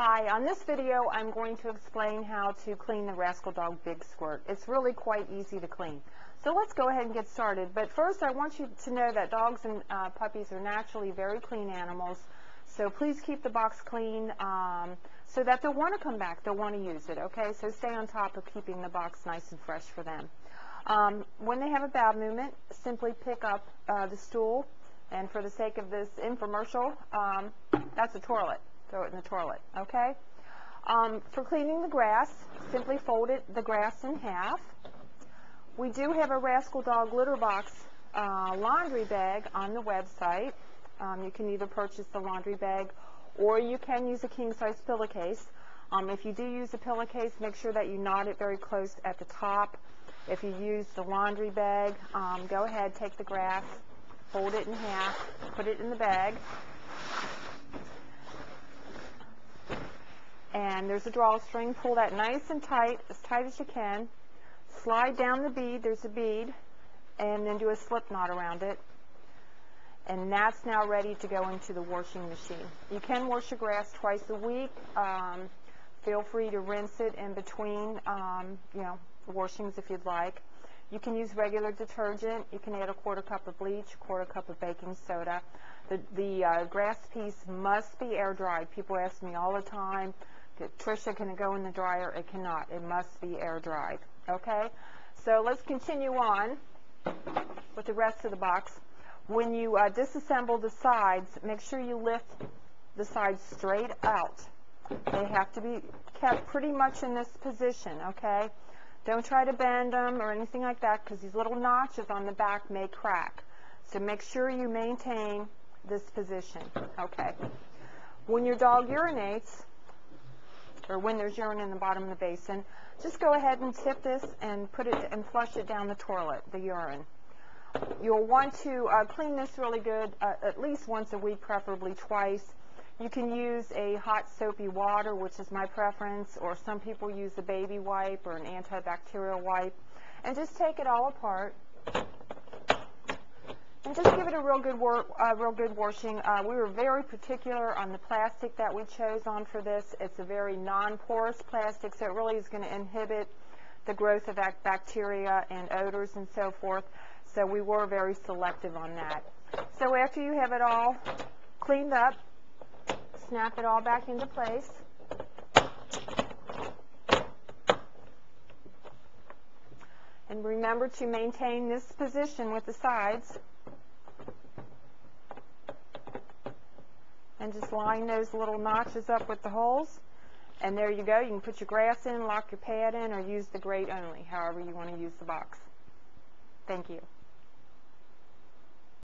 Hi, on this video I'm going to explain how to clean the Rascal Dog Big Squirt. It's really quite easy to clean. So let's go ahead and get started. But first I want you to know that dogs and puppies are naturally very clean animals. So please keep the box clean so that they'll want to come back, they'll want to use it, okay? So stay on top of keeping the box nice and fresh for them. When they have a bowel movement, simply pick up the stool, and for the sake of this infomercial, that's a toilet. Throw it in the toilet, okay? For cleaning the grass, simply fold the grass in half. We do have a Rascal Dog litter box laundry bag on the website. You can either purchase the laundry bag or you can use a king-size pillowcase. If you do use a pillowcase, make sure that you knot it very close at the top. If you use the laundry bag, go ahead, take the grass, fold it in half, put it in the bag. And there's a drawstring. Pull that nice and tight as you can. Slide down the bead, there's a bead, and then do a slip knot around it. And that's now ready to go into the washing machine. You can wash your grass twice a week. Feel free to rinse it in between washings if you'd like. You can use regular detergent. You can add a 1/4 cup of bleach, 1/4 cup of baking soda. The grass piece must be air dried. People ask me all the time, Tricia, can it go in the dryer? It cannot. It must be air dried. Okay? So let's continue on with the rest of the box. When you disassemble the sides, make sure you lift the sides straight out. They have to be kept pretty much in this position, okay? Don't try to bend them or anything like that, because these little notches on the back may crack. So make sure you maintain this position, okay? When your dog urinates, or when there's urine in the bottom of the basin, just go ahead and tip this and put it and flush it down the toilet, the urine. You'll want to clean this really good at least once a week, preferably twice. You can use a hot soapy water, which is my preference, or some people use a baby wipe or an antibacterial wipe, and just take it all apart and just give it a real good washing. We were very particular on the plastic that we chose on for this. It's a very non-porous plastic, so it really is going to inhibit the growth of bacteria and odors and so forth. So we were very selective on that. So after you have it all cleaned up, snap it all back into place. And remember to maintain this position with the sides. And just line those little notches up with the holes. And there you go. You can put your grass in, lock your pad in, or use the grate only, however you want to use the box. Thank you.